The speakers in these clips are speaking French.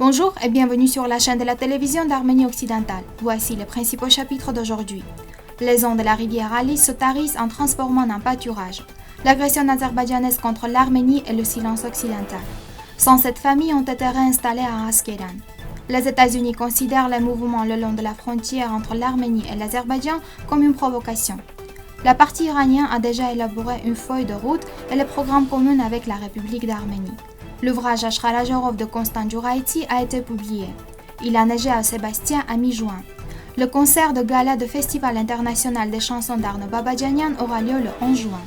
Bonjour et bienvenue sur la chaîne de la télévision d'Arménie occidentale. Voici les principaux chapitres d'aujourd'hui. Les eaux de la rivière Ali se tarissent en transformant en pâturage. L'agression azerbaïdjanaise contre l'Arménie et le silence occidental. 107 familles ont été réinstallées à Askeran. Les États-Unis considèrent les mouvements le long de la frontière entre l'Arménie et l'Azerbaïdjan comme une provocation. La partie iranienne a déjà élaboré une feuille de route et le programme commun avec la République d'Arménie. L'ouvrage Ashkhalajorov de Constant Djouraïti a été publié. Il a neigé à Sébastien à mi-juin. Le concert de gala de Festival international des chansons d'Arno Babadjanian aura lieu le 11 juin.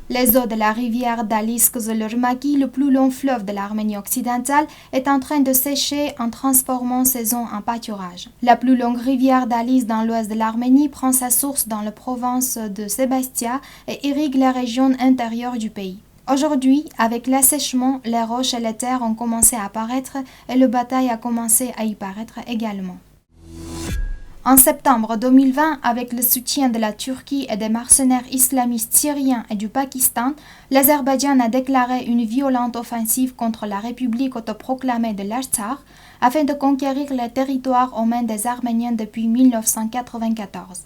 Les eaux de la rivière Dalis-Kızılırmak, le plus long fleuve de l'Arménie occidentale, est en train de sécher en transformant ses eaux en pâturage. La plus longue rivière Dalis dans l'ouest de l'Arménie prend sa source dans la province de Sébastia et irrigue les régions intérieures du pays. Aujourd'hui, avec l'assèchement, les roches et les terres ont commencé à apparaître et le bataille a commencé à y paraître également. En septembre 2020, avec le soutien de la Turquie et des mercenaires islamistes syriens et du Pakistan, l'Azerbaïdjan a déclaré une violente offensive contre la République autoproclamée de l'Artsakh afin de conquérir les territoires aux mains des Arméniens depuis 1994.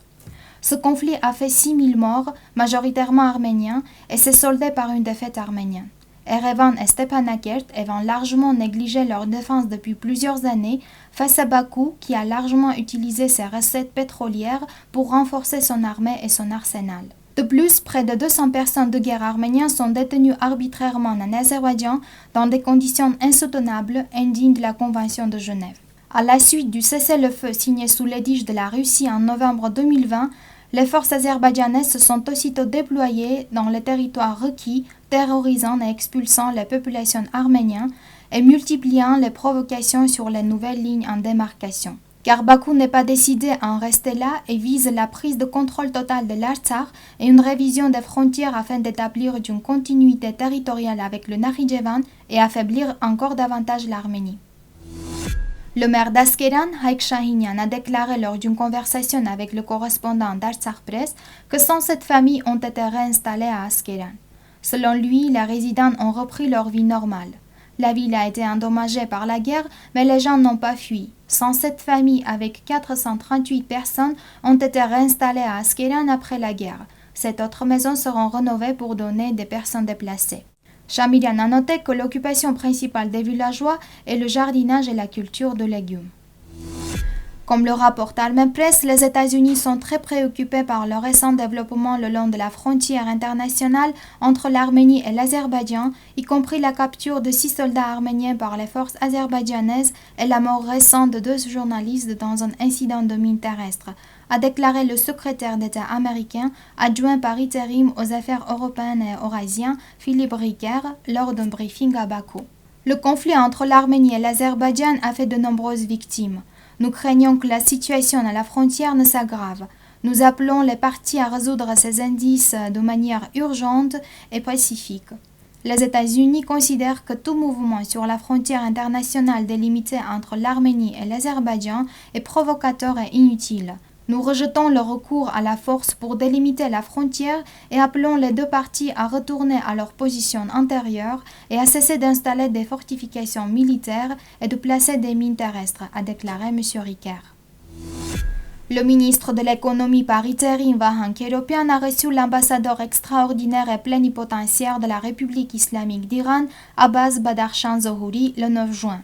Ce conflit a fait 6000 morts, majoritairement arméniens, et s'est soldé par une défaite arménienne. Erevan et Stepanakert ayant largement négligé leur défense depuis plusieurs années face à Bakou qui a largement utilisé ses recettes pétrolières pour renforcer son armée et son arsenal. De plus, près de 200 personnes de guerre arméniennes sont détenues arbitrairement en Azerbaïdjan dans des conditions insoutenables indignes de la Convention de Genève. À la suite du cessez-le-feu signé sous l'édicte de la Russie en novembre 2020, les forces azerbaïdjanaises se sont aussitôt déployées dans les territoires requis, terrorisant et expulsant les populations arméniennes et multipliant les provocations sur les nouvelles lignes en démarcation. Car Bakou n'est pas décidé à en rester là et vise la prise de contrôle total de l'Artsakh et une révision des frontières afin d'établir une continuité territoriale avec le Nakhitchevan et affaiblir encore davantage l'Arménie. Le maire d'Askeran, Haik Shahinian, a déclaré lors d'une conversation avec le correspondant d'Artsakh Press que 107 familles ont été réinstallées à Askeran. Selon lui, les résidents ont repris leur vie normale. La ville a été endommagée par la guerre, mais les gens n'ont pas fui. 107 familles avec 438 personnes ont été réinstallées à Askeran après la guerre. Sept autres maisons seront rénovées pour donner des personnes déplacées. Chamirian a noté que l'occupation principale des villageois est le jardinage et la culture de légumes. Comme le rapporte Armen Press, les États-Unis sont très préoccupés par le récent développement le long de la frontière internationale entre l'Arménie et l'Azerbaïdjan, y compris la capture de 6 soldats arméniens par les forces azerbaïdjanaises et la mort récente de 2 journalistes dans un incident de mine terrestre, a déclaré le secrétaire d'État américain, adjoint par intérim aux affaires européennes et eurasiennes, Philippe Ricker, lors d'un briefing à Bakou. Le conflit entre l'Arménie et l'Azerbaïdjan a fait de nombreuses victimes. Nous craignons que la situation à la frontière ne s'aggrave. Nous appelons les parties à résoudre ces indices de manière urgente et pacifique. Les États-Unis considèrent que tout mouvement sur la frontière internationale délimitée entre l'Arménie et l'Azerbaïdjan est provocateur et inutile. Nous rejetons le recours à la force pour délimiter la frontière et appelons les deux parties à retourner à leur position antérieure et à cesser d'installer des fortifications militaires et de placer des mines terrestres, a déclaré M. Ricker. Le ministre de l'économie par intérim Vahan Keropian a reçu l'ambassadeur extraordinaire et plénipotentiaire de la République islamique d'Iran, Abbas Badakhshan Zohuri, le 9 juin.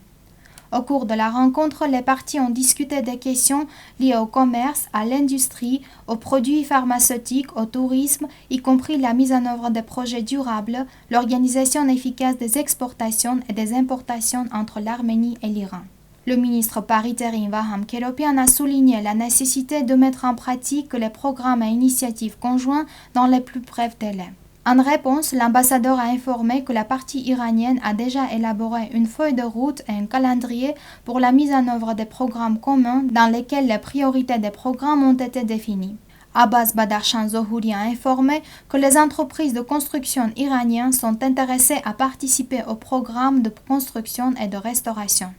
Au cours de la rencontre, les parties ont discuté des questions liées au commerce, à l'industrie, aux produits pharmaceutiques, au tourisme, y compris la mise en œuvre des projets durables, l'organisation efficace des exportations et des importations entre l'Arménie et l'Iran. Le ministre par intérim Vaham Keropian a souligné la nécessité de mettre en pratique les programmes et initiatives conjoints dans les plus brefs délais. En réponse, l'ambassadeur a informé que la partie iranienne a déjà élaboré une feuille de route et un calendrier pour la mise en œuvre des programmes communs dans lesquels les priorités des programmes ont été définies. Abbas Badakhshan Zohuri a informé que les entreprises de construction iraniennes sont intéressées à participer au programme de construction et de restauration.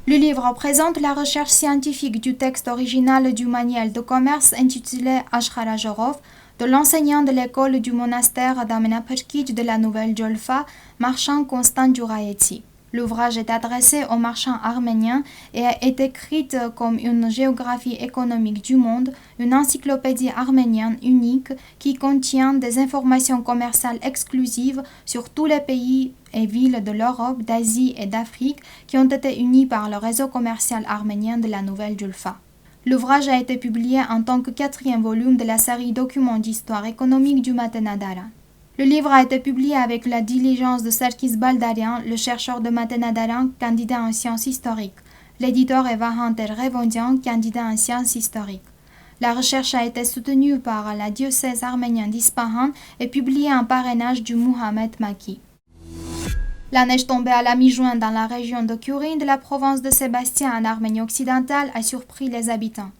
Le livre présente la recherche scientifique du texte original du manuel de commerce intitulé Ashkhalajorov, de l'enseignant de l'école du monastère d'Amenaperkij de la Nouvelle Jolfa, marchand Constant Djouraïti. L'ouvrage est adressé aux marchands arméniens et est écrite comme une géographie économique du monde, une encyclopédie arménienne unique qui contient des informations commerciales exclusives sur tous les pays et villes de l'Europe, d'Asie et d'Afrique qui ont été unis par le réseau commercial arménien de la Nouvelle Julfa. L'ouvrage a été publié en tant que 4e volume de la série Documents d'histoire économique du Matena Daran. Le livre a été publié avec la diligence de Serkis Baldarian, le chercheur de Matena Daran, candidat en sciences historiques. L'éditeur est Vahan Ter-Revondian, candidat en sciences historiques. La recherche a été soutenue par la diocèse arménienne d'Ispahan et publiée en parrainage du Mohamed Maki. La neige tombée à la mi-juin dans la région de Kurin de la province de Sébastien en Arménie occidentale a surpris les habitants.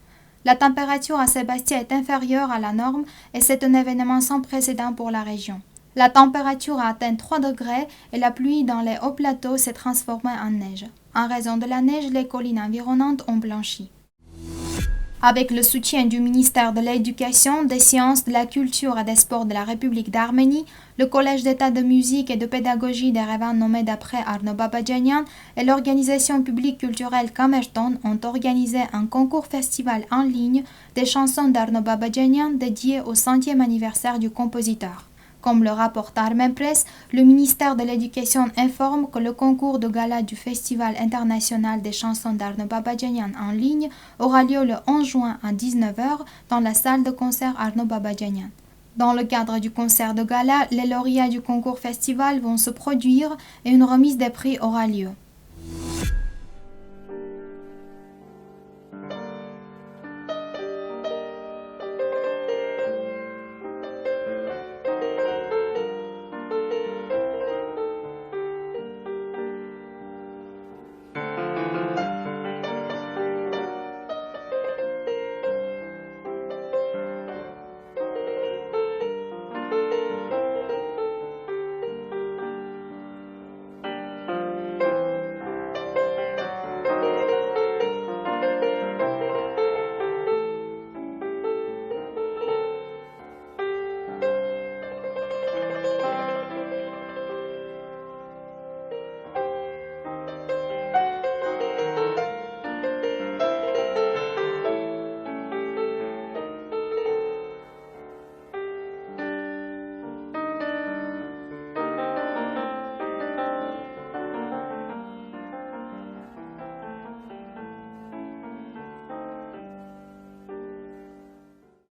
La température à Sébastien est inférieure à la norme et c'est un événement sans précédent pour la région. La température a atteint 3 degrés et la pluie dans les hauts plateaux s'est transformée en neige. En raison de la neige, les collines environnantes ont blanchi. Avec le soutien du ministère de l'Éducation, des Sciences, de la Culture et des Sports de la République d'Arménie, le Collège d'État de musique et de pédagogie d'Erevan nommé d'après Arno Babadjanian et l'organisation publique culturelle Kamerton ont organisé un concours festival en ligne des chansons d'Arno Babadjanian dédiées au 100e anniversaire du compositeur. Comme le rapporte Armen Press, le ministère de l'Éducation informe que le concours de gala du Festival international des chansons d'Arno Babadjanian en ligne aura lieu le 11 juin à 19h dans la salle de concert Arno Babadjanian. Dans le cadre du concert de gala, les lauréats du concours festival vont se produire et une remise des prix aura lieu.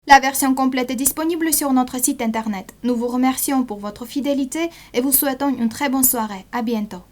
La version complète est disponible sur notre site internet. Nous vous remercions pour votre fidélité et vous souhaitons une très bonne soirée. À bientôt.